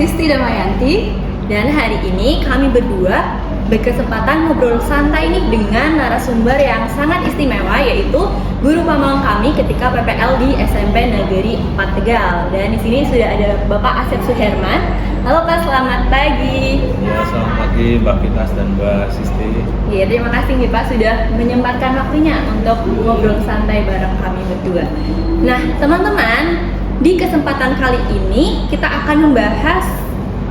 Sisti Damayanti. Dan hari ini kami berdua berkesempatan ngobrol santai nih dengan narasumber yang sangat istimewa, yaitu guru pamong kami ketika PPL di SMP Negeri 4 Tegal. Dan di sini sudah ada Bapak Asep Suherman. Halo Pak, selamat pagi. Ya, selamat pagi Mbak Pinas dan Mbak Sisti. Ya, terima kasih nih Pak sudah menyempatkan waktunya untuk ngobrol santai bareng kami berdua. Nah, teman-teman, di kesempatan kali ini kita akan membahas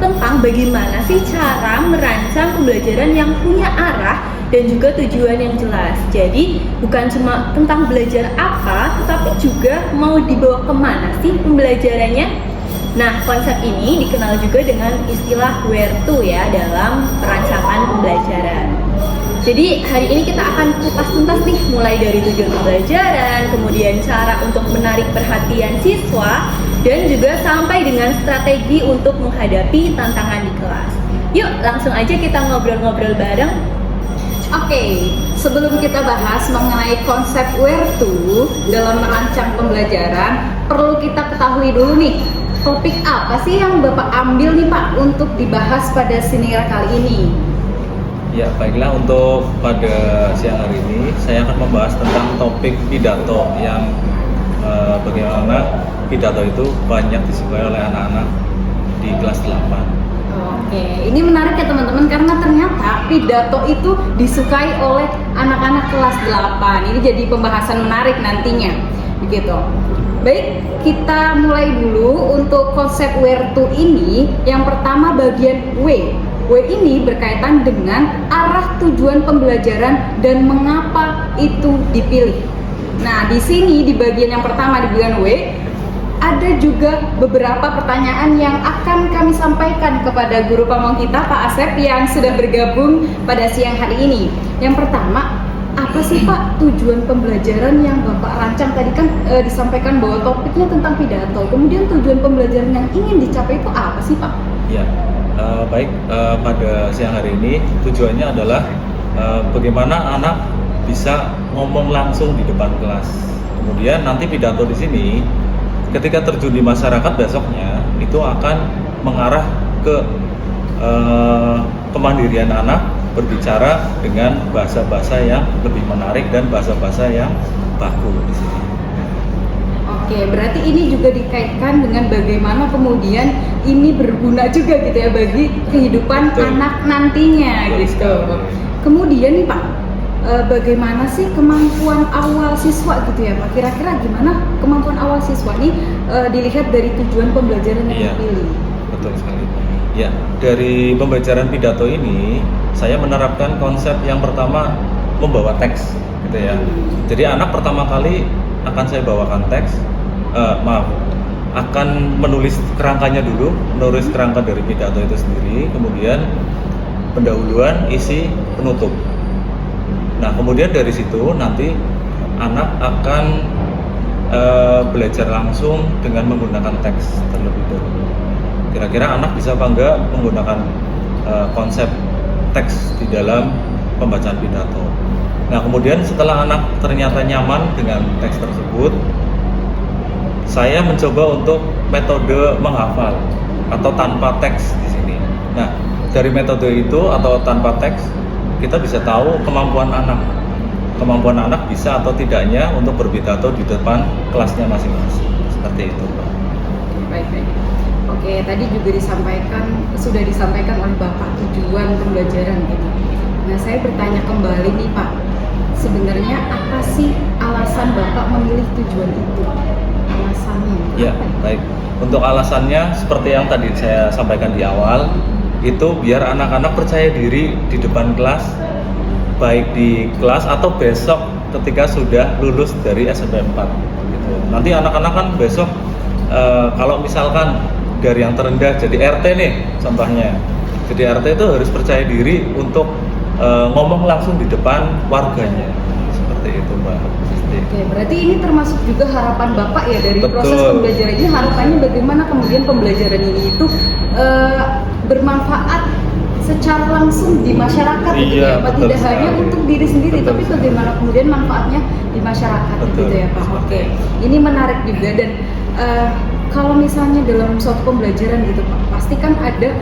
tentang bagaimana sih cara merancang pembelajaran yang punya arah dan juga tujuan yang jelas. Jadi bukan cuma tentang belajar apa, tetapi juga mau dibawa kemana sih pembelajarannya. Nah, konsep ini dikenal juga dengan istilah where to ya dalam perancangan pembelajaran. Jadi hari ini kita akan kupas tuntas nih, mulai dari tujuan pembelajaran, kemudian cara untuk menarik perhatian siswa, dan juga sampai dengan strategi untuk menghadapi tantangan di kelas. Yuk langsung aja kita ngobrol-ngobrol bareng. Oke, sebelum kita bahas mengenai konsep where to dalam merancang pembelajaran, perlu kita ketahui dulu nih, topik apa sih yang Bapak ambil nih Pak untuk dibahas pada siniar kali ini? Ya, baiklah, untuk pada siang hari ini saya akan membahas tentang topik pidato yang bagaimana pidato itu banyak disukai oleh anak-anak di kelas 8. Oke, ini menarik ya teman-teman, karena ternyata pidato itu disukai oleh anak-anak kelas 8. Ini jadi pembahasan menarik nantinya, begitu. Baik, kita mulai dulu untuk konsep where to ini. Yang pertama bagian W. W ini berkaitan dengan arah tujuan pembelajaran dan mengapa itu dipilih. Nah, di sini di bagian yang pertama di bagian W ada juga beberapa pertanyaan yang akan kami sampaikan kepada guru pamong kita Pak Asep yang sudah bergabung pada siang hari ini. Yang pertama, apa sih Pak tujuan pembelajaran yang Bapak rancang? Tadi kan disampaikan bahwa topiknya tentang pidato. Kemudian tujuan pembelajaran yang ingin dicapai itu apa sih Pak? Ya, baik, pada siang hari ini tujuannya adalah bagaimana anak bisa ngomong langsung di depan kelas. Kemudian nanti pidato di sini ketika terjun di masyarakat besoknya itu akan mengarah ke kemandirian anak berbicara dengan bahasa-bahasa yang lebih menarik dan bahasa-bahasa yang baku di sini. Oke, berarti ini juga dikaitkan dengan bagaimana kemudian ini berguna juga gitu ya bagi kehidupan Betul. anak nantinya. Betul gitu. sekali. Kemudian nih Pak, bagaimana sih kemampuan awal siswa gitu ya Pak? Kira-kira gimana kemampuan awal siswa ini dilihat dari tujuan pembelajaran yang Iya, dipilih? betul sekali. Ya, dari pembelajaran pidato ini saya menerapkan konsep yang pertama membawa teks, gitu ya. Jadi anak pertama kali akan saya bawakan teks, akan menulis kerangkanya dulu, menulis kerangka dari pidato itu sendiri, kemudian pendahuluan, isi, penutup. Nah, kemudian dari situ nanti anak akan belajar langsung dengan menggunakan teks terlebih dahulu. Kira-kira anak bisa apa enggak menggunakan konsep teks di dalam pembacaan pidato. Nah, kemudian setelah anak ternyata nyaman dengan teks tersebut, saya mencoba untuk metode menghafal atau tanpa teks di sini. Nah, dari metode itu atau tanpa teks, kita bisa tahu kemampuan anak bisa atau tidaknya untuk berpidato di depan kelasnya masing-masing. Seperti itu, Pak. Baik. Oke, tadi juga sudah disampaikan oleh Bapak tujuan pembelajaran gitu. Nah, saya bertanya kembali nih Pak, sebenarnya apa sih alasan Bapak memilih tujuan itu? Alasannya? Ya, baik. Untuk alasannya seperti yang tadi saya sampaikan di awal, itu biar anak-anak percaya diri di depan kelas, baik di kelas atau besok ketika sudah lulus dari SMP 4 gitu. Nanti anak-anak kan besok kalau misalkan dari yang terendah jadi RT nih contohnya, jadi RT itu harus percaya diri untuk ngomong langsung di depan warganya, seperti itu Mbak Sisti. Oke, berarti ini termasuk juga harapan Bapak ya dari Betul. proses pembelajaran ini. Harapannya bagaimana kemudian pembelajaran ini itu bermanfaat secara langsung di masyarakat gitu Iya, ya Pak, betul tidak hanya sekali. untuk diri sendiri, Betul tapi sekali. bagaimana kemudian manfaatnya di masyarakat Betul, gitu ya Pak. seperti Oke, itu. ini menarik juga. Dan kalau misalnya dalam suatu pembelajaran gitu Pak, pasti kan ada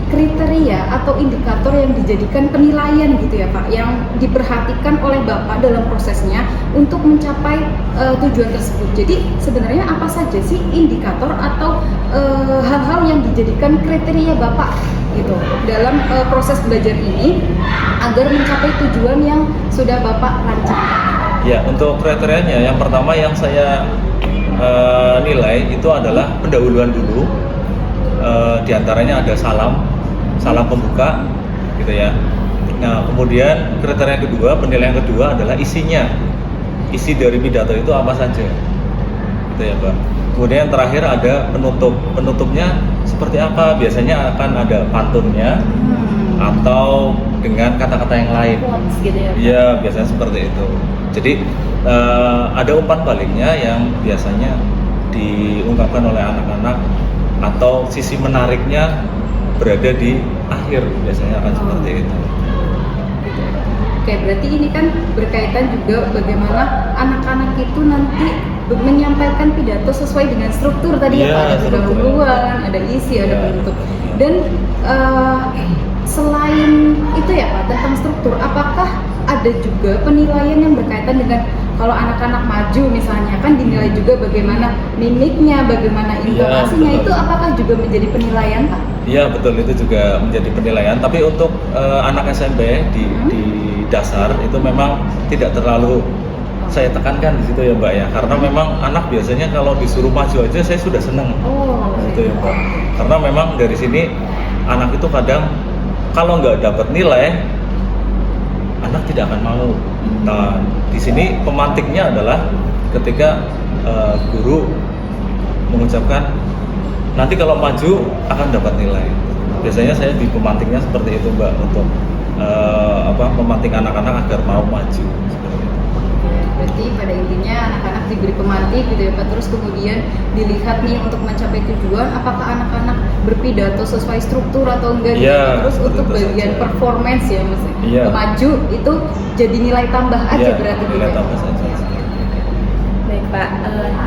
kriteria atau indikator yang dijadikan penilaian gitu ya Pak, yang diperhatikan oleh Bapak dalam prosesnya untuk mencapai tujuan tersebut. Jadi sebenarnya apa saja sih indikator atau hal-hal yang dijadikan kriteria Bapak gitu dalam proses belajar ini agar mencapai tujuan yang sudah Bapak rancangkan? Ya, untuk kriterianya yang pertama yang saya nilai itu adalah pendahuluan dulu. Di antaranya ada salam pembuka gitu ya. Nah, kemudian kriteria kedua, penilaian kedua adalah isinya. Isi dari pidato itu apa saja. Gitu ya, Pak. Kemudian yang terakhir ada penutup. Penutupnya seperti apa? Biasanya akan ada pantunnya atau dengan kata-kata yang lain. Quotes gitu ya Pak? Iya, biasanya seperti itu. Jadi ada umpan baliknya yang biasanya diungkapkan oleh anak-anak atau sisi menariknya berada di akhir, biasanya akan seperti itu. Oke, berarti ini kan berkaitan juga bagaimana anak-anak itu nanti menyampaikan pidato sesuai dengan struktur tadi ya Iya, Pak, ada struktur. pendahuluan, ada isi, ada Iya. penutup. Dan selain itu ya Pak, tentang struktur, apakah ada juga penilaian yang berkaitan dengan kalau anak-anak maju misalnya kan dinilai juga bagaimana mimiknya, bagaimana intonasinya, betul. itu apakah juga menjadi penilaian Pak? Iya, betul, itu juga menjadi penilaian. Tapi untuk anak SMP di dasar itu memang tidak terlalu saya tekankan di situ ya Mbak ya, karena memang anak biasanya kalau disuruh maju aja saya sudah senang. Oh, Gitu ya Mbak. Karena memang dari sini anak itu kadang kalau nggak dapat nilai, anak tidak akan mau. Nah, di sini pemantiknya adalah ketika guru mengucapkan nanti kalau maju akan dapat nilai. Biasanya saya di pemantiknya seperti itu Mbak, untuk memantik anak-anak agar mau maju. Seperti itu. Berarti pada intinya anak-anak diberi pemantik gitu ya Pak, terus kemudian dilihat nih untuk mencapai tujuan apakah anak-anak berpidato sesuai struktur atau enggak gitu. Iya, Terus untuk betul bagian saja. performance ya Mas, Iya. maju itu jadi nilai tambah aja Iya, berarti gitu nilai ya? tambah saja. Baik Pak,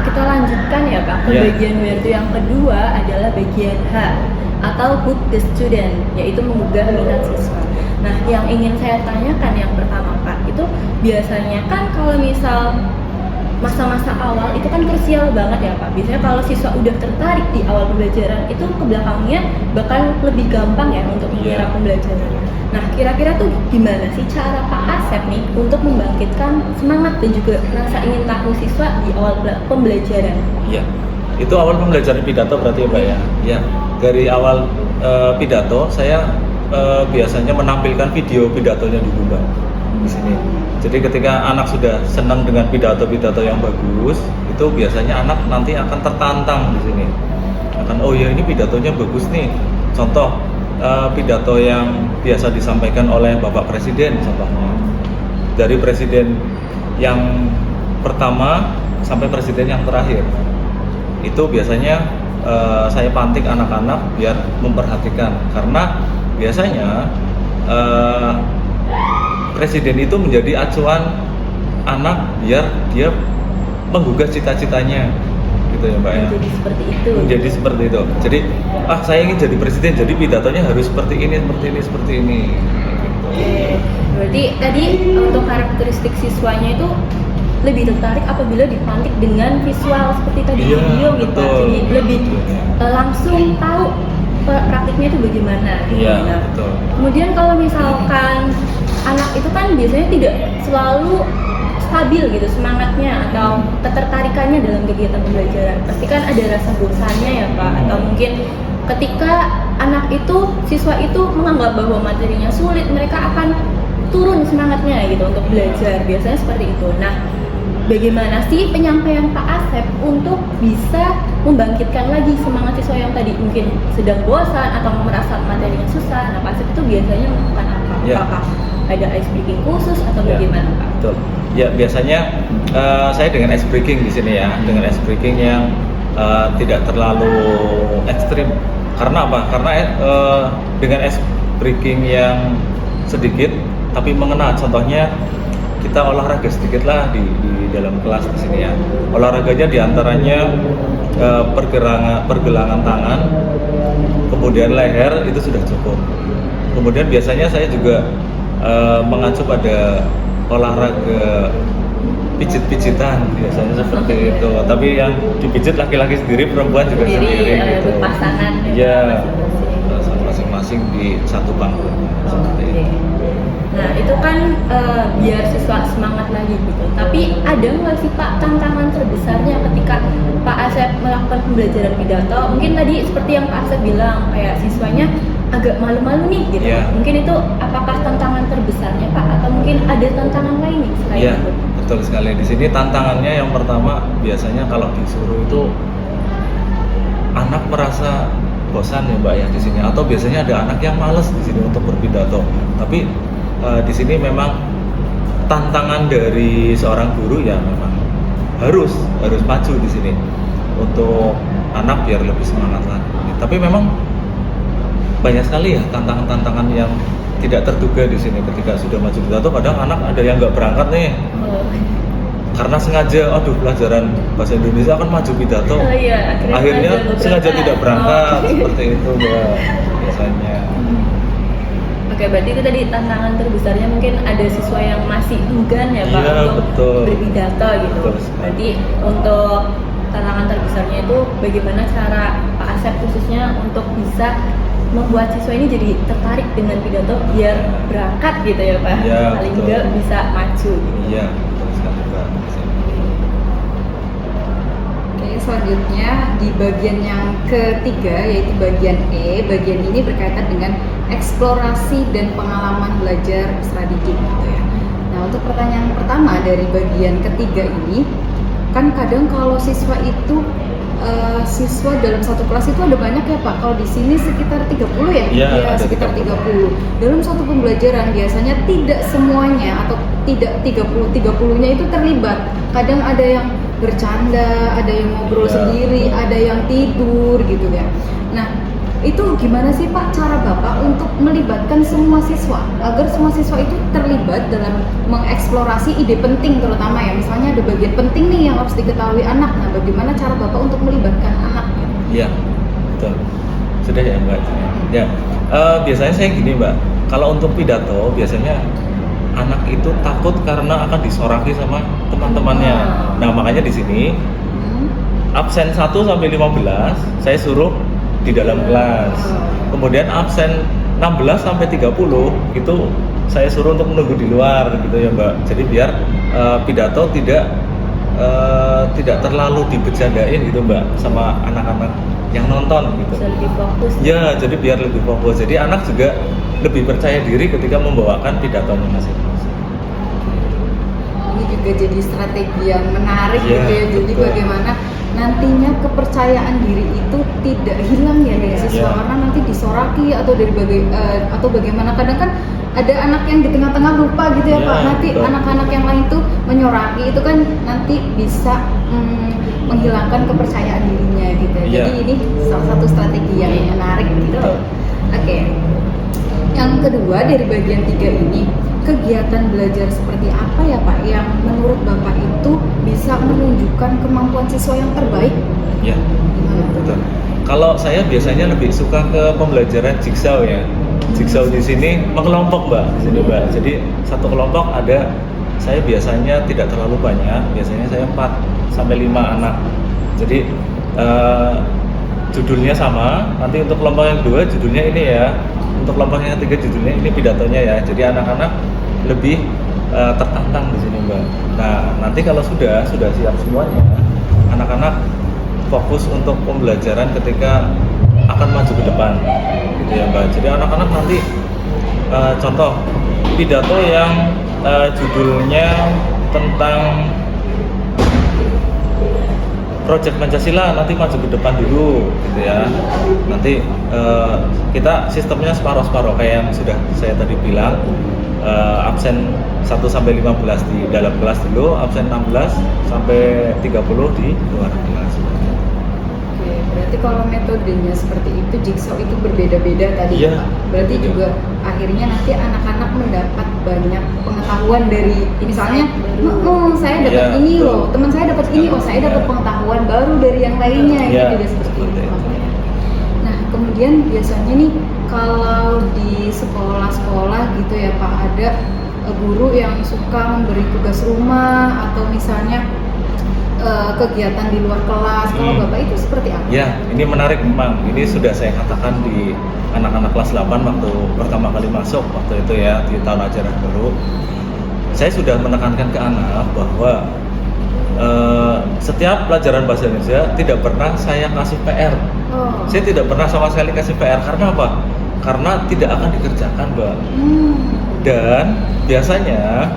kita lanjutkan ya Pak ke Ya. bagian WRT yang kedua adalah bagian H atau hook the student, yaitu menggugah minat siswa. Nah, yang ingin saya tanyakan yang pertama Pak, itu biasanya kan kalau misal masa-masa awal itu kan krusial banget ya Pak. Biasanya kalau siswa udah tertarik di awal pembelajaran itu ke belakangnya bakal lebih gampang ya untuk mengira pembelajaran. Nah, kira-kira tuh gimana sih cara Pak Asep nih untuk membangkitkan semangat dan juga rasa ingin tahu siswa di awal pembelajaran? Iya, itu awal pembelajaran pidato berarti ya Mbak ya. Ya, dari awal pidato saya biasanya menampilkan video pidatonya dulu Mbak di sini. Jadi ketika anak sudah senang dengan pidato-pidato yang bagus, itu biasanya anak nanti akan tertantang di sini. Akan oh ya ini pidatonya bagus nih. Contoh pidato yang biasa disampaikan oleh Bapak Presiden contohnya. Dari presiden yang pertama sampai presiden yang terakhir. Itu biasanya saya pantik anak-anak biar memperhatikan, karena biasanya presiden itu menjadi acuan anak biar dia menggugah cita-citanya, gitu ya Mbak ya. Jadi seperti itu. Menjadi seperti itu. Jadi saya ingin jadi presiden, jadi pidatonya harus seperti ini. Oke, berarti tadi untuk karakteristik siswanya itu lebih tertarik apabila dipantik dengan visual seperti tadi Iya, video gitu, betul. jadi lebih langsung tahu praktiknya itu bagaimana. Gitu. Iya, Nah, betul. kemudian kalau misalkan anak itu kan biasanya tidak selalu stabil gitu semangatnya atau ketertarikannya dalam kegiatan pembelajaran, pasti kan ada rasa bosannya ya Pak, atau mungkin ketika anak itu siswa itu menganggap bahwa materinya sulit, mereka akan turun semangatnya gitu untuk belajar, biasanya seperti itu. Nah, bagaimana sih penyampaian Pak Asep untuk bisa membangkitkan lagi semangat siswa yang tadi mungkin sedang bosan atau merasa materinya susah? Nah, Pak Asep itu biasanya melakukan apa? Ya. Apakah ada ice breaking khusus atau Ya, bagaimana Pak? betul. Ya, biasanya saya dengan ice breaking di sini ya, dengan ice breaking yang tidak terlalu ekstrim. Karena apa? Karena dengan ice breaking yang sedikit tapi mengena. Contohnya kita olahraga sedikit lah di dalam kelas di sini ya. Olahraganya diantaranya pergelangan tangan, kemudian leher itu sudah cukup. Kemudian biasanya saya juga mengacu pada olahraga pijit-pijitan biasanya seperti itu. Tapi yang dipijit laki-laki sendiri, perempuan juga sendiri gitu. Berpasangan. Iya, masing-masing di satu bangku seperti itu. Nah itu kan biar siswa semangat lagi gitu. Tapi ada nggak sih Pak tantangan terbesarnya ketika Pak Asep melakukan pembelajaran pidato? Mungkin tadi seperti yang Pak Asep bilang kayak siswanya agak malu-malu nih gitu. Yeah. Mungkin itu apakah tantangan terbesarnya Pak? Atau mungkin ada tantangan lain nih selain Iya, itu? betul sekali. Di sini tantangannya yang pertama biasanya kalau disuruh itu anak merasa bosan ya Mbak ya di sini, atau biasanya ada anak yang males di sini untuk berpidato. Tapi di sini memang tantangan dari seorang guru ya memang harus maju di sini untuk anak biar lebih semangat lagi. Tapi memang banyak sekali ya tantangan-tantangan yang tidak terduga di sini ketika sudah maju pidato. Kadang anak ada yang nggak berangkat nih karena sengaja, aduh pelajaran bahasa Indonesia akan maju pidato. Oh, iya, akhirnya sengaja berangkat. tidak berangkat Oh. seperti itu Mbak biasanya. Oke, berarti itu tadi tantangan terbesarnya mungkin ada siswa yang masih enggan ya Pak Iya, untuk betul. berpidato gitu. Betul sekali. Berarti untuk tantangan terbesarnya itu bagaimana cara Pak Asep khususnya untuk bisa membuat siswa ini jadi tertarik dengan pidato biar berangkat gitu ya Pak. Iya, Paling betul. enggak bisa maju gitu. Iya, betul sekali Mbak. Oke, selanjutnya di bagian yang ketiga yaitu bagian E. Bagian ini berkaitan dengan eksplorasi dan pengalaman belajar peserta didik gitu ya. Nah, untuk pertanyaan pertama dari bagian ketiga ini, kan kadang kalau siswa itu siswa dalam satu kelas itu ada banyak ya Pak. Kalau di sini sekitar 30 ya? Iya, ada sekitar 30. 30. Dalam satu pembelajaran biasanya tidak semuanya atau tidak 30-nya itu terlibat. Kadang ada yang bercanda, ada yang ngobrol Iya. sendiri, ada yang tidur gitu ya. Nah, itu gimana sih Pak cara Bapak untuk melibatkan semua siswa agar semua siswa itu terlibat dalam mengeksplorasi ide penting terutama ya, misalnya ada bagian penting nih yang harus diketahui anak. Nah, bagaimana cara Bapak untuk melibatkan anak? Iya, betul. Sudah ya Mbak. Ya, biasanya saya gini Mbak. Kalau untuk pidato biasanya anak itu takut karena akan disoraki sama teman-temannya. Nah, makanya di sini absen 1 sampai 15 saya suruh di dalam kelas. Kemudian absen 16 sampai 30 itu saya suruh untuk menunggu di luar gitu ya Mbak. Jadi biar pidato tidak terlalu dibecandain gitu Mbak sama anak-anak yang nonton gitu. Bisa lebih fokus. Ya, jadi biar lebih fokus. Jadi anak juga lebih percaya diri ketika membawakan pidatonya masing-masing. Ini juga jadi strategi yang menarik Iya, gitu ya. Jadi betul. bagaimana nantinya kepercayaan diri itu tidak hilang ya dari siswa Iya. karena nanti disoraki atau atau bagaimana. Kadang kan ada anak yang di tengah-tengah lupa gitu ya Iya, Pak. Nanti betul. anak-anak yang lain tuh menyoraki itu kan nanti bisa menghilangkan kepercayaan dirinya gitu. Iya. Jadi ini salah satu strategi yang menarik gitu. Betul. Oke. Yang kedua dari bagian 3 ini, kegiatan belajar seperti apa ya Pak yang menurut Bapak itu bisa menunjukkan kemampuan siswa yang terbaik? Ya, Gimana tuh? betul. Kalau saya biasanya lebih suka ke pembelajaran jigsaw ya. Jigsaw di sini mengelompok Mbak, di sini Mbak. Jadi satu kelompok ada, saya biasanya tidak terlalu banyak, biasanya saya 4 sampai 5 anak. Jadi judulnya sama. Nanti untuk kelompok yang kedua judulnya ini ya. Untuk kelompok yang ketiga judulnya ini pidatonya ya. Jadi anak-anak lebih tertantang di sini Mbak. Nah, nanti kalau sudah siap semuanya, anak-anak fokus untuk pembelajaran ketika akan maju ke depan gitu ya Mbak. Jadi anak-anak nanti contoh pidato yang judulnya tentang Project Pancasila, nanti maju ke depan dulu gitu ya. Nanti kita sistemnya separuh-separuh kayak yang sudah saya tadi bilang, absen 1 sampai 15 di dalam kelas dulu, absen 16 sampai 30 di luar kelas. Oke, berarti kalau metodenya seperti itu, jigsaw itu berbeda-beda tadi Iya, Pak. Berarti berbeda. juga akhirnya nanti anak-anak mendapat banyak pengetahuan dari misalnya saya dapat Iya, ini betul. loh, teman saya dapat ini, oh saya dapat Iya. pengetahuan baru dari yang lainnya, Iya, itu juga seperti seperti itu. itu. Nah, kemudian biasanya nih kalau di sekolah-sekolah gitu ya Pak, ada guru yang suka memberi tugas rumah atau misalnya kegiatan di luar kelas. Kalau Bapak itu seperti apa? Ya, ini menarik memang. Ini sudah saya katakan di anak-anak kelas 8 waktu pertama kali masuk waktu itu ya, di tahun ajaran baru. Saya sudah menekankan ke anak bahwa setiap pelajaran bahasa Indonesia tidak pernah saya kasih PR. Oh. Saya tidak pernah sama sekali kasih PR. Karena apa? Karena tidak akan dikerjakan, Mbak. Dan biasanya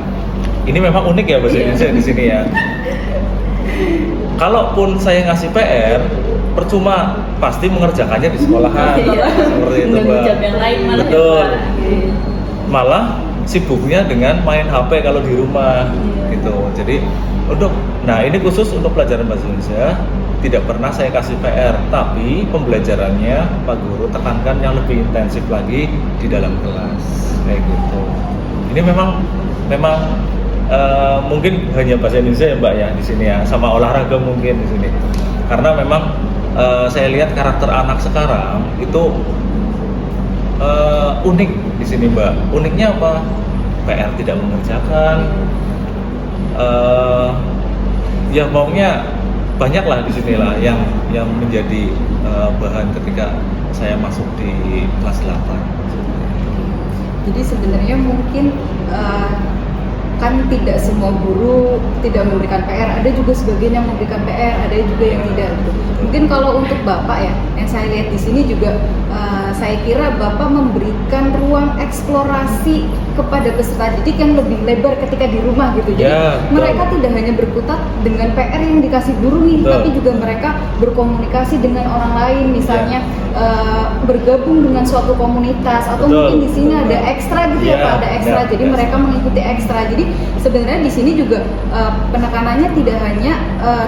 ini memang unik ya bahasa Indonesia di sini ya. Kalaupun saya ngasih PR, percuma, pasti mengerjakannya di sekolahan. Iya. Seperti itu, Nggak Mbak. jam yang lain malah ya, Betul. Pak. Malah sibuknya dengan main HP kalau di rumah, gitu. Jadi ini khusus untuk pelajaran bahasa Indonesia tidak pernah saya kasih PR, tapi pembelajarannya Pak Guru tekankan yang lebih intensif lagi di dalam kelas, kayak gitu. Ini memang mungkin hanya bahasa Indonesia ya Mbak ya di sini ya, sama olahraga mungkin di sini. Karena memang saya lihat karakter anak sekarang itu unik di sini Mbak. Uniknya apa? PR tidak mengerjakan. Ya maunya banyak lah di sini lah yang menjadi bahan ketika saya masuk di kelas 8. Jadi sebenarnya mungkin kan tidak semua guru tidak memberikan PR, ada juga sebagian yang memberikan PR, ada juga yang tidak. Mungkin kalau untuk Bapak ya, yang saya lihat di sini juga saya kira Bapak memberikan ruang eksplorasi kepada peserta didik yang lebih lebar ketika di rumah gitu. Jadi Ya, mereka tidak hanya berkutat dengan PR yang dikasih guru nih, Betul. tapi juga mereka berkomunikasi dengan orang lain, misalnya bergabung dengan suatu komunitas atau Betul. mungkin di sini ada ekstra gitu ya Ya, Pak, ada ekstra. ya, Jadi ya. mereka mengikuti ekstra. Jadi sebenarnya di sini juga penekanannya tidak hanya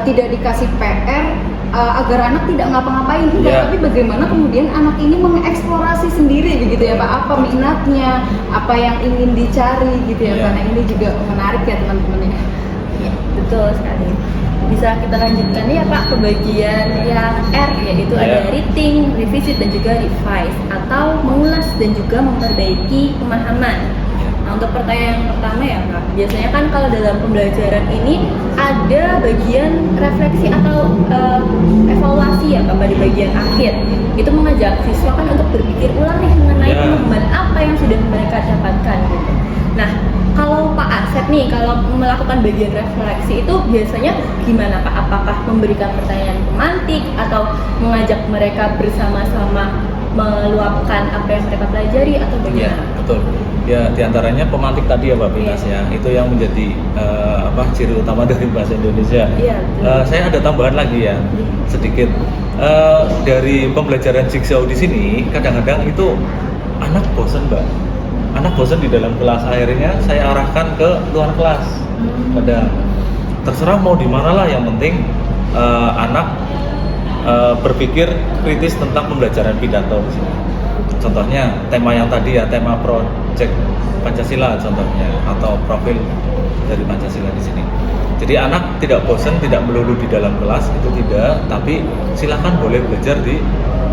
tidak dikasih PR agar anak tidak ngapa-ngapain juga, Ya. tapi bagaimana kemudian anak ini mengeksplorasi sendiri begitu ya Pak, apa minatnya, apa yang ingin dicari gitu ya Ya. Pak. Nah ini juga menarik ya teman-teman ya. Betul sekali. Bisa kita lanjutkan ya Pak ke bagian yang R, yaitu Ya. ada reading, revisit dan juga revise atau mengulas dan juga memperbaiki pemahaman. Nah, untuk pertanyaan yang pertama ya Kak, biasanya kan kalau dalam pembelajaran ini ada bagian refleksi atau evaluasi ya Kak pada bagian akhir. Itu mengajak siswa kan untuk berpikir ulang nih mengenai Ya. pemahaman apa yang sudah mereka dapatkan gitu. Nah, kalau Pak Asep nih, kalau melakukan bagian refleksi itu biasanya gimana Pak? Apakah memberikan pertanyaan pemantik atau mengajak mereka bersama-sama meluapkan apa yang mereka pelajari atau Ya, bagaimana? betul. Ya, diantaranya pemantik tadi ya Mbak Pinas ya, itu yang menjadi ciri utama dari bahasa Indonesia. Iya, betul. Saya ada tambahan lagi ya, sedikit. Dari pembelajaran jigsaw di sini, kadang-kadang itu anak bosan Mbak. Anak bosan di dalam kelas, akhirnya saya arahkan ke luar kelas. Kadang terserah mau di mana lah, yang penting anak berpikir kritis tentang pembelajaran pidato di sini. Contohnya tema yang tadi ya, tema project Pancasila contohnya, atau profil dari Pancasila di sini. Jadi anak tidak bosan, tidak melulu di dalam kelas, itu tidak, tapi silakan boleh belajar di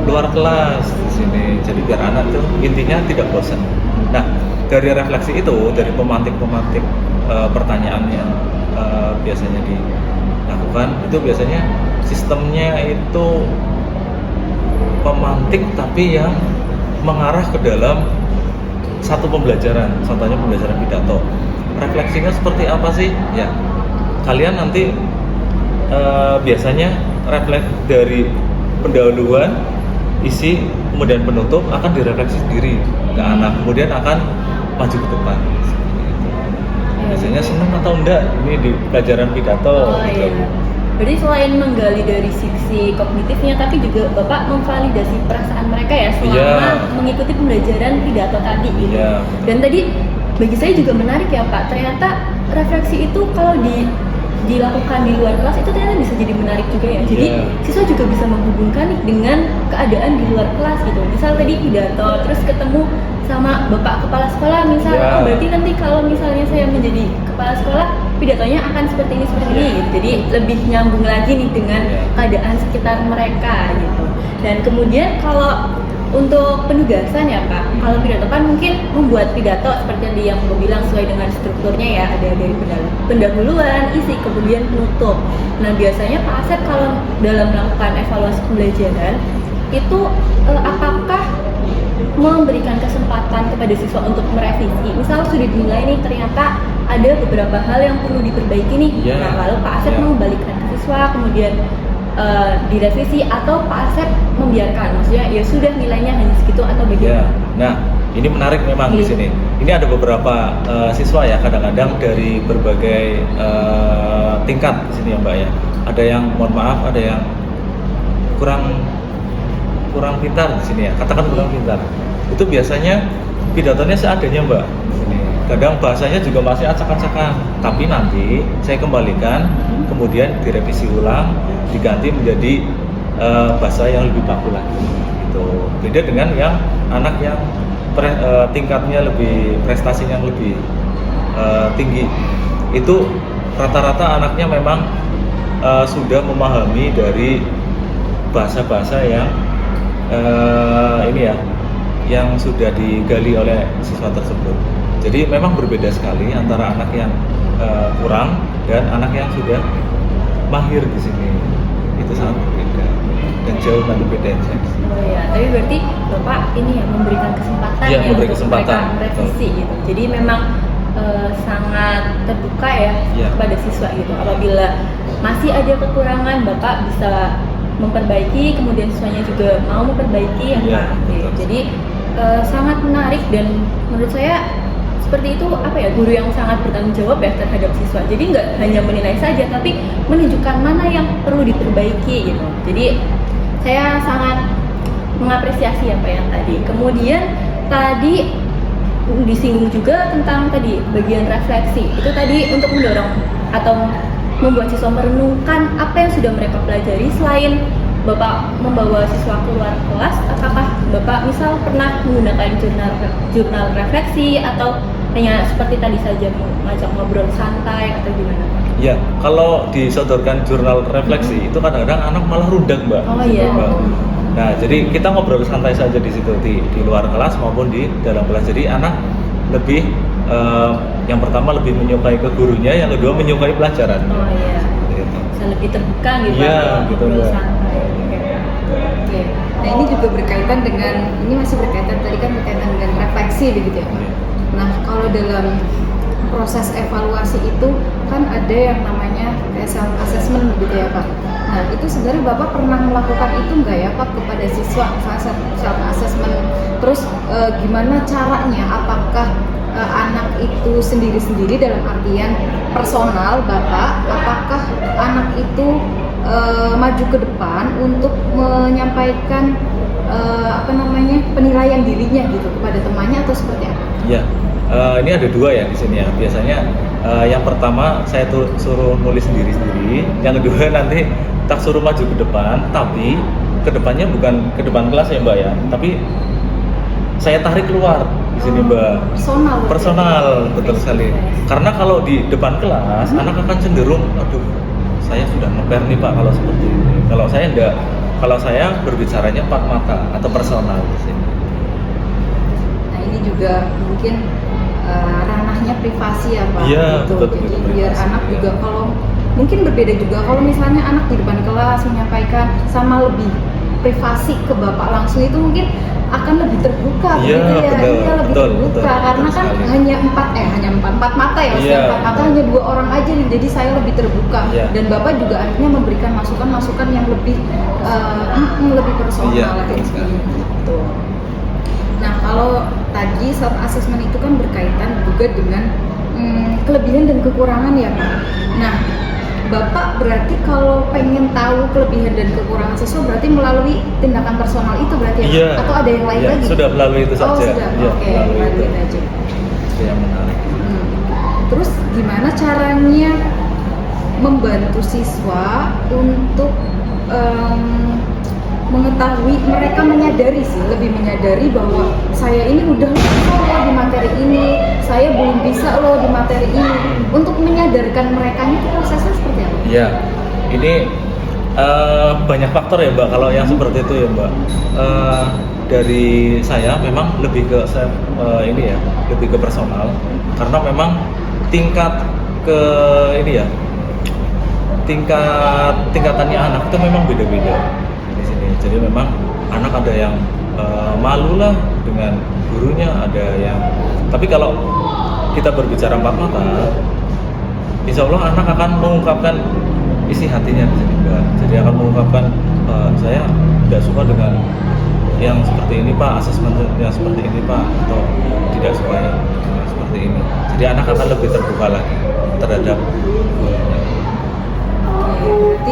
luar kelas di sini. Jadi biar anak itu intinya tidak bosan. Nah, dari refleksi itu, dari pemantik-pemantik pertanyaan yang biasanya dilakukan, itu biasanya sistemnya itu pemantik tapi yang mengarah ke dalam satu pembelajaran, contohnya pembelajaran pidato. Refleksinya seperti apa sih? Ya, kalian nanti biasanya refleks dari pendahuluan, isi, kemudian penutup akan direfleksi sendiri ke anak, kemudian akan maju ke depan. Biasanya senang atau enggak ini di pelajaran pidato. Oh gitu. iya. Berarti selain menggali dari sisi kognitifnya, tapi juga Bapak memvalidasi perasaan mereka ya selama Iya. mengikuti pembelajaran pidato tadi gitu. Iya. Dan tadi bagi saya juga menarik ya Pak, ternyata refleksi itu kalau dilakukan di luar kelas itu ternyata bisa jadi menarik juga ya. Jadi Iya. siswa juga bisa menghubungkan nih dengan keadaan di luar kelas gitu. Misal tadi pidato, terus ketemu sama bapak kepala sekolah misal, Iya. oh berarti nanti kalau misalnya saya menjadi kepala sekolah, pidatonya akan seperti ini seperti ini. Gitu. Jadi lebih nyambung lagi nih dengan Iya. keadaan sekitar mereka gitu. Dan kemudian kalau untuk penugasan ya Pak, kalau pidato kan mungkin membuat pidato seperti yang gue bilang sesuai dengan strukturnya ya, ada dari pendahuluan, isi, kemudian penutup. Nah biasanya Pak Asep kalau dalam melakukan evaluasi pembelajaran itu apakah memberikan kesempatan kepada siswa untuk merevisi? Misal sudah dinilai nih ternyata ada beberapa hal yang perlu diperbaiki nih, Iya. nah lalu Pak Asep Iya. mengembalikan ke siswa, kemudian direvisi atau Pak Asep membiarkan, maksudnya ya sudah nilainya hanya segitu atau Ya, bagaimana? nah ini menarik memang di Iya. sini. Ini ada beberapa siswa ya, kadang-kadang dari berbagai tingkat di sini ya Mbak ya. Ada yang mohon maaf, ada yang kurang pintar di sini ya. Katakan kurang pintar. Itu biasanya pidatonya seadanya Mbak. Di sini. Kadang bahasanya juga masih acak-acakan. Tapi nanti saya kembalikan, kemudian direvisi ulang, diganti menjadi bahasa yang lebih baku lagi. Gitu. Beda dengan yang anak yang tingkatnya lebih, prestasinya lebih tinggi. Itu rata-rata anaknya memang sudah memahami dari bahasa-bahasa yang ini ya, yang sudah digali oleh siswa tersebut. Jadi memang berbeda sekali antara anak yang kurang dan anak yang sudah mahir di sini. Itu sangat berbeda dan jauh nanti beda. Oh ya, tapi berarti Bapak ini ya memberikan kesempatan Iya, ya memberi untuk kesempatan. mereka merevisi gitu. Jadi memang sangat terbuka ya Iya. kepada siswa gitu. Apabila masih ada kekurangan, Bapak bisa memperbaiki, kemudian siswanya juga mau memperbaiki ya Iya, Pak. Oke. betul. Jadi sangat menarik dan menurut saya seperti itu apa ya, guru yang sangat bertanggung jawab ya terhadap siswa. Jadi nggak hanya menilai saja, tapi menunjukkan mana yang perlu diperbaiki gitu. Jadi saya sangat mengapresiasi apa yang tadi. Kemudian tadi disinggung juga tentang tadi bagian refleksi. Itu tadi untuk mendorong atau membuat siswa merenungkan apa yang sudah mereka pelajari. Selain Bapak membawa siswa keluar kelas, apakah Bapak misal pernah menggunakan jurnal refleksi atau hanya seperti tadi saja mengajak ngobrol santai atau gimana Pak? Ya, kalau disodorkan jurnal refleksi itu kadang-kadang anak malah rundang Mbak. Oh iya. Mbak. Nah, jadi kita ngobrol santai saja di situ di luar kelas maupun di dalam kelas. Jadi anak lebih yang pertama lebih menyukai ke gurunya, yang kedua menyukai pelajaran. Oh iya. Gitu. Bisa lebih terbuka gitu Iya, kalau gitu, ngobrol Mbak. santai. Oke. Oke. Nah ini juga berkaitan dengan, ini masih berkaitan tadi kan berkaitan dengan refleksi begitu ya Pak. Iya. Nah kalau dalam proses evaluasi itu kan ada yang namanya self assessment begitu ya Pak. Nah itu sebenarnya Bapak pernah melakukan itu nggak ya Pak kepada siswa self assessment? Terus gimana caranya? Apakah anak itu sendiri-sendiri dalam artian personal Bapak? Apakah anak itu maju ke depan untuk menyampaikan penilaian dirinya gitu kepada temannya atau seperti apa? Ya, ini ada dua ya di sini ya. Biasanya yang pertama saya suruh nulis sendiri-sendiri, yang kedua nanti tak suruh maju ke depan, tapi ke depannya bukan ke depan kelas ya Mbak ya, tapi saya tarik keluar di sini Mbak. Personal. berarti. Personal, betul sekali. Karena kalau di depan kelas, anak akan cenderung, aduh, saya sudah ngeper nih Pak kalau seperti ini. Kalau saya enggak, kalau saya berbicaranya empat mata atau personal di sini. Nah ini juga mungkin ranahnya privasi ya Pak. Iya, gitu. betul, Jadi itu biar privasi, anak ya. juga kalau mungkin berbeda juga kalau misalnya anak di depan kelas menyampaikan sama lebih privasi ke bapak langsung itu mungkin akan lebih terbuka Iya, begitu ya. betul, Iya lebih betul, terbuka betul, karena betul kan sekali. hanya empat mata ya maksudnya Iya, empat mata betul. hanya 2 orang aja nih, jadi saya lebih terbuka Iya. dan bapak juga akhirnya memberikan masukan yang lebih lebih personal Iya, kayak betul sekali. gitu. Nah kalau tadi self assessment itu kan berkaitan juga dengan kelebihan dan kekurangan ya Pak. Nah Bapak berarti kalau pengen tahu kelebihan dan kekurangan siswa berarti melalui tindakan personal itu berarti ya Pak? Iya. Atau ada yang lain Iya, lagi? sudah melalui itu Oh saja. sudah, Iya, oke melalui melalui itu. itu aja. Itu yang menarik. Terus gimana caranya membantu siswa untuk mengetahui, mereka menyadari sih, lebih menyadari bahwa saya ini udah bisa loh di materi ini, saya belum bisa loh di materi ini. Untuk menyadarkan mereka itu prosesnya seperti apa? Ya, ini banyak faktor ya Mbak kalau yang seperti itu ya Mbak. Dari saya memang lebih ke ini ya, lebih ke personal, karena memang tingkatannya anak itu memang beda-beda di sini. Jadi memang anak ada yang malu lah dengan gurunya, ada yang, tapi kalau kita berbicara empat mata, insya Allah anak akan mengungkapkan isi hatinya di sini Mbak. Jadi akan mengungkapkan saya tidak suka dengan yang seperti ini Pak, asesmen yang seperti ini Pak, atau tidak suka yang seperti ini. Jadi anak akan lebih terbuka lagi terhadap Berarti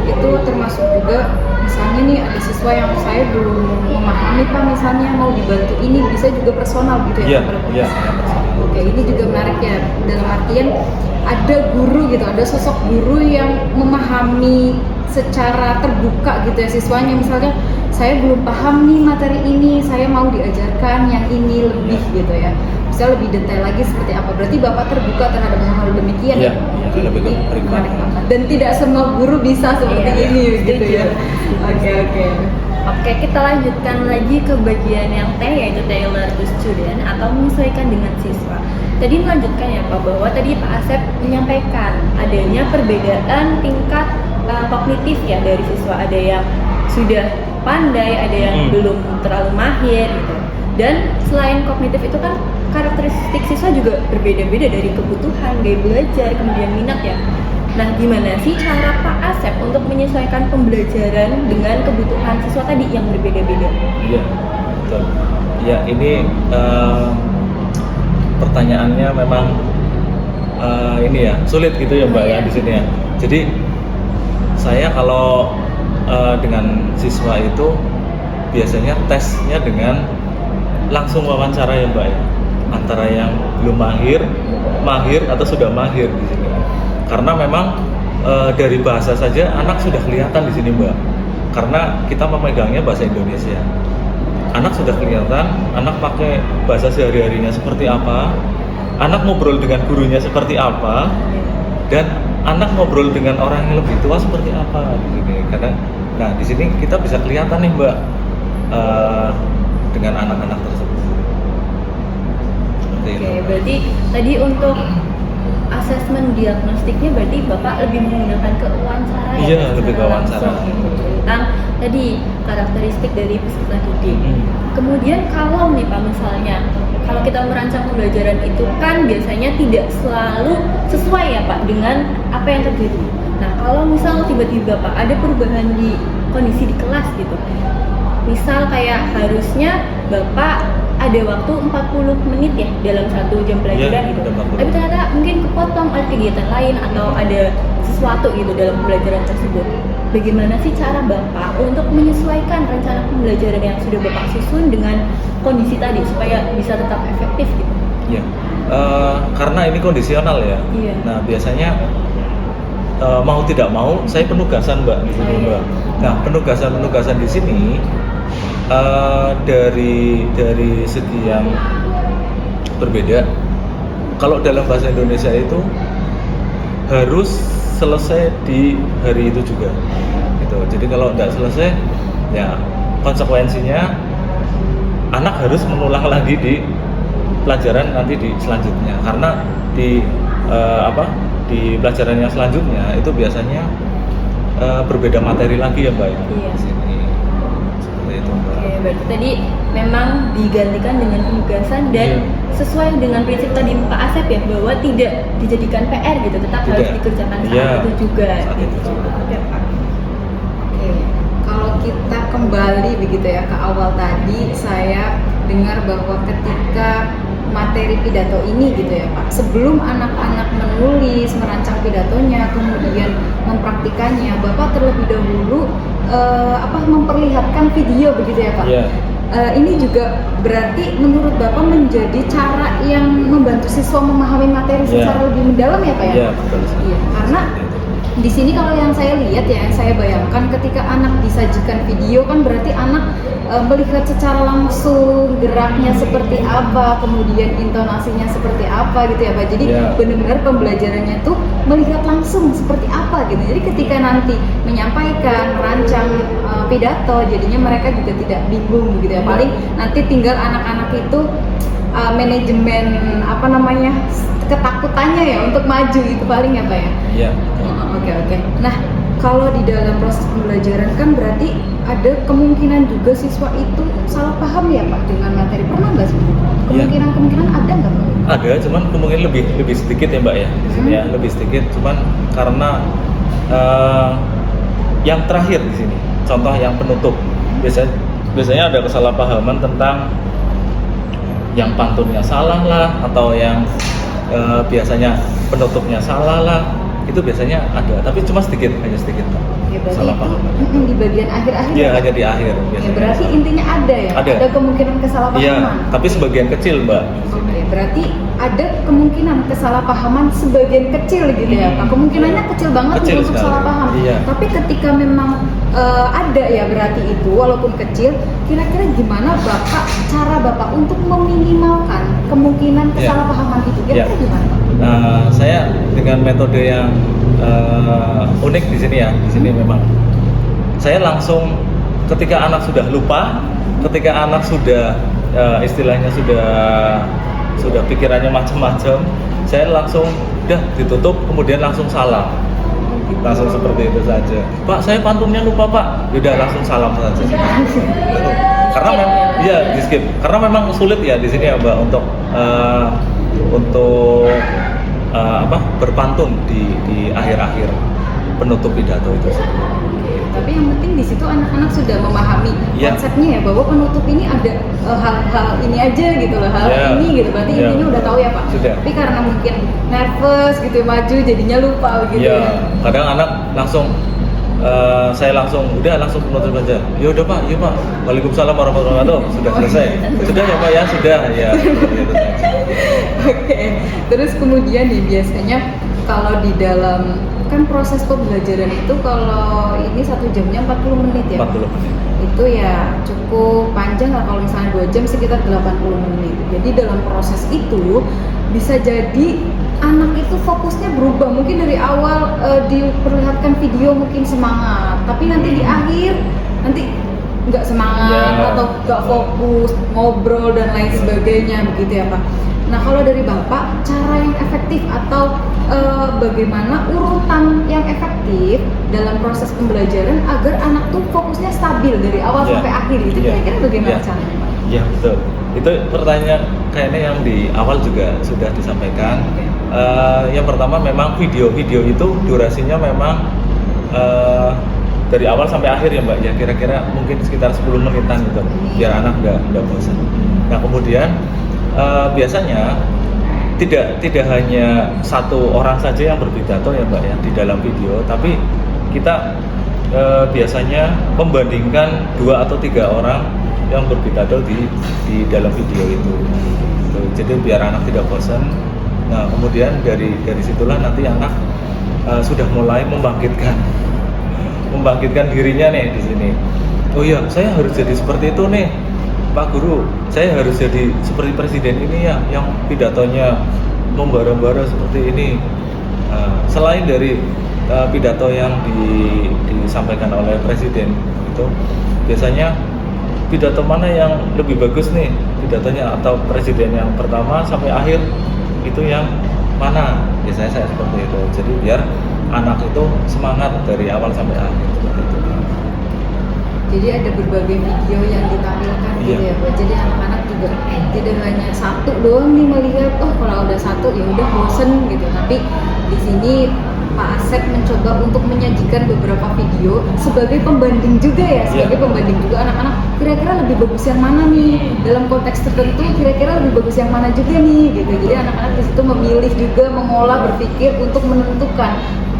itu termasuk juga, misalnya nih ada siswa yang saya belum memahami Pak, misalnya mau dibantu ini, bisa juga personal gitu ya? Iya. Oke, ini juga menarik ya, dalam artian ada guru gitu, ada sosok guru yang memahami secara terbuka gitu ya siswanya. Misalnya saya belum paham nih materi ini, saya mau diajarkan yang ini lebih gitu ya, bisa lebih detail lagi seperti apa. Berarti Bapak terbuka terhadap hal demikian Iya, ya? lebih ke pribadi. Dan tidak semua guru bisa seperti ini gitu ya. Oke. Oke, kita lanjutkan lagi ke bagian yang T, yaitu tailor to student atau menyesuaikan dengan siswa. Tadi melanjutkan ya Pak, bahwa tadi Pak Asep menyampaikan adanya perbedaan tingkat kognitif ya dari siswa. Ada yang sudah pandai, ada yang belum terlalu mahir gitu. Dan selain kognitif itu kan karakteristik siswa juga berbeda-beda dari kebutuhan, gaya belajar, kemudian minat ya. Nah, gimana sih cara Pak Asep untuk menyesuaikan pembelajaran dengan kebutuhan siswa tadi yang berbeda-beda? Iya, betul. Ya, ini pertanyaannya memang ini ya sulit gitu ya Mbak ya di sini ya. Jadi saya kalau dengan siswa itu biasanya tesnya dengan langsung wawancara ya Mbak ya, antara yang belum mahir atau sudah mahir di sini. Karena memang dari bahasa saja anak sudah kelihatan di sini Mbak. Karena kita memegangnya bahasa Indonesia. Anak sudah kelihatan, anak pakai bahasa sehari-harinya seperti apa, anak ngobrol dengan gurunya seperti apa, dan anak ngobrol dengan orang yang lebih tua seperti apa di sini. Karena nah di sini kita bisa kelihatan nih Mbak dengan anak-anak tersebut. Seperti itu. Oke, berarti tadi untuk asesmen diagnostiknya berarti Bapak lebih menggunakan ke wawancara ya? Iya, lebih ke wawancara. Gitu, tentang tadi karakteristik dari peserta didik. Kemudian kalau nih Pak, misalnya kalau kita merancang pembelajaran itu kan biasanya tidak selalu sesuai ya Pak dengan apa yang terjadi. Nah, kalau misal tiba-tiba Pak ada perubahan di kondisi di kelas gitu, misal kayak harusnya Bapak ada waktu 40 menit ya dalam 1 jam pelajaran gitu, tapi ternyata mungkin kepotong oleh kegiatan lain atau ada sesuatu gitu dalam pembelajaran tersebut. Bagaimana sih cara Bapak untuk menyesuaikan rencana pembelajaran yang sudah Bapak susun dengan kondisi tadi supaya bisa tetap efektif gitu? Iya, karena ini kondisional ya. Iya. Nah biasanya mau tidak mau saya penugasan Mbak di sini Mbak. Nah penugasan di sini dari segi yang berbeda. Kalau dalam bahasa Indonesia itu harus selesai di hari itu juga gitu. Jadi kalau tidak selesai ya konsekuensinya anak harus mengulang lagi di pelajaran nanti di selanjutnya, karena di di pelajaran yang selanjutnya itu biasanya berbeda materi lagi ya Mbak ya. Iya. Di sini seperti itu Mbak. Oke, berarti tadi memang digantikan dengan penugasan dan sesuai dengan prinsip tadi Pak Asep ya, bahwa tidak dijadikan PR gitu, tetap harus dikerjakan saat itu juga. Saat itu Gitu. juga. Ya, Pak. Oke, kalau kita kembali begitu ya ke awal tadi, saya dengar bahwa ketika materi pidato ini gitu ya Pak, sebelum anak-anak menulis, merancang pidatonya, kemudian mempraktikannya, Bapak terlebih dahulu memperlihatkan video begitu ya Pak. Iya. Ini juga berarti menurut Bapak menjadi cara yang membantu siswa memahami materi secara lebih mendalam ya Pak ya? Iya, betul. Iya, karena Di sini kalau yang saya lihat ya, yang saya bayangkan ketika anak disajikan video kan berarti anak melihat secara langsung geraknya seperti apa, kemudian intonasinya seperti apa gitu ya Pak. Jadi benar-benar pembelajarannya tuh melihat langsung seperti apa gitu. Jadi ketika nanti menyampaikan, merancang pidato, jadinya mereka juga tidak bingung gitu ya. Paling nanti tinggal anak-anak itu manajemen ketakutannya ya untuk maju itu paling ya Pak ya. Iya. Oke. Nah, kalau di dalam proses pembelajaran kan berarti ada kemungkinan juga siswa itu salah paham ya Pak dengan materi. Pernah nggak sih? Kemungkinan ada nggak Pak? Ada, cuman kemungkinan lebih sedikit ya Mbak ya. Di sini ya lebih sedikit, cuman karena yang terakhir di sini, contoh yang penutup, biasanya ada kesalahpahaman tentang yang pantunnya salah lah, atau yang biasanya penutupnya salah lah, itu biasanya ada, tapi cuma sedikit, hanya sedikit Pak. Ya, Salah paham. Di bagian akhir-akhir. Iya, hanya di akhir. Ya, berarti intinya ada ya? Ada kemungkinan kesalahpahaman. Iya, tapi sebagian kecil Mbak. Oke, berarti ada kemungkinan kesalahpahaman sebagian kecil gitu ya Pak. Kemungkinannya kecil banget Kecil untuk sekali. salah paham. Iya. Tapi ketika memang ada ya berarti itu walaupun kecil, kira-kira gimana cara Bapak untuk meminimalkan kemungkinan kesalahpahaman itu? Kira-kira gimana Pak? Saya dengan metode yang unik di sini ya. Di sini memang saya langsung ketika anak sudah lupa, ketika anak sudah istilahnya sudah pikirannya macam-macam, saya langsung udah ditutup, kemudian langsung salam, langsung seperti itu saja. Pak, saya pantunnya lupa Pak, udah langsung salam saja. Karena memang di skip, karena memang sulit ya di sini ya Mbak untuk berpantun di akhir-akhir penutup pidato itu. Tapi yang penting di situ anak-anak sudah memahami konsepnya ya bahwa penutup ini ada hal-hal ini aja gitu loh, ini gitu, berarti intinya udah tahu ya Pak. Sudah. Tapi karena mungkin nervous gitu maju jadinya lupa gitu ya. Kadang anak langsung saya langsung penutup aja. Ya udah Pak, iya Pak. Waalaikumsalam warahmatullahi wabarakatuh. Sudah selesai. Sudah ya Pak ya, sudah ya. Oke. Terus kemudian nih biasanya kalau di dalam kan proses pembelajaran itu kalau ini 1 jamnya 40 menit ya. 40 menit. Itu ya cukup panjang lah, kalau misalnya 2 jam sekitar 80 menit. Jadi dalam proses itu bisa jadi anak itu fokusnya berubah, mungkin dari awal diperlihatkan video mungkin semangat, tapi nanti di akhir nanti nggak semangat atau nggak fokus, ngobrol dan lain sebagainya begitu ya Pak. Nah kalau dari Bapak, cara yang efektif atau bagaimana urutan yang efektif dalam proses pembelajaran agar anak tuh fokusnya stabil dari awal sampai akhir itu kira-kira bagaimana caranya Pak? Iya betul. Itu pertanyaan kayaknya yang di awal juga sudah disampaikan. Yang pertama memang video-video itu durasinya memang dari awal sampai akhir ya Mbak, ya kira-kira mungkin sekitar 10 menitan gitu, biar anak nggak bosan. Nah kemudian biasanya tidak hanya satu orang saja yang berpidato ya Mbak ya di dalam video, tapi kita biasanya membandingkan 2 atau 3 orang yang berpidato di dalam video itu. Jadi biar anak tidak bosan. Nah kemudian dari situlah nanti anak sudah mulai membangkitkan dirinya nih di sini. Oh iya, saya harus jadi seperti itu nih, Pak Guru. Saya harus jadi seperti presiden ini ya, yang pidatonya membara-bara seperti ini. Selain dari pidato yang disampaikan oleh presiden itu, biasanya pidato mana yang lebih bagus nih pidatonya, atau presiden yang pertama sampai akhir itu yang mana? Biasanya saya seperti itu. Jadi biar anak itu semangat dari awal sampai akhir seperti itu. Jadi ada berbagai video yang ditampilkan gitu ya Pak. Jadi anak-anak juga tidak hanya satu doang nih melihat, oh kalau udah satu ya udah bosen gitu. Tapi di sini Pak Asep mencoba untuk menyajikan beberapa video sebagai pembanding juga ya, sebagai pembanding juga anak-anak kira-kira lebih bagus yang mana nih dalam konteks tertentu, kira-kira lebih bagus yang mana juga nih gitu. Jadi anak-anak di situ memilih juga, mengolah, berpikir untuk menentukan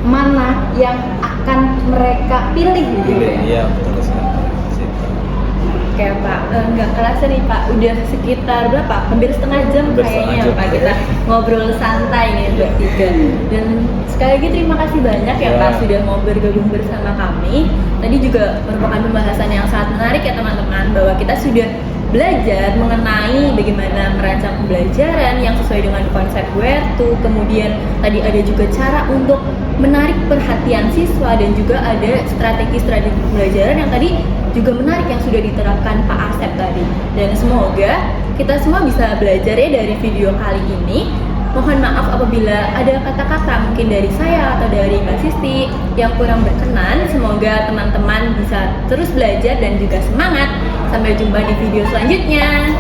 mana yang akan mereka pilih gitu. Iya betul sekali. Oke Pak, nggak kerasa nih Pak, udah sekitar berapa? Hampir setengah jam Hampir kayaknya setengah jam. Pak kita ngobrol santai nih bertiga. Dan sekali lagi terima kasih banyak ya Ya. Pak sudah mau bergabung bersama kami. Tadi juga merupakan pembahasan yang sangat menarik ya teman-teman, bahwa kita sudah belajar mengenai bagaimana merancang pembelajaran yang sesuai dengan konsep where to, kemudian tadi ada juga cara untuk menarik perhatian siswa dan juga ada strategi-strategi pembelajaran yang tadi juga menarik yang sudah diterapkan Pak Asep tadi. Dan semoga kita semua bisa belajar ya dari video kali ini. Mohon maaf apabila ada kata-kata mungkin dari saya atau dari Mbak Sisti yang kurang berkenan. Semoga teman-teman bisa terus belajar dan juga semangat. Sampai jumpa di video selanjutnya.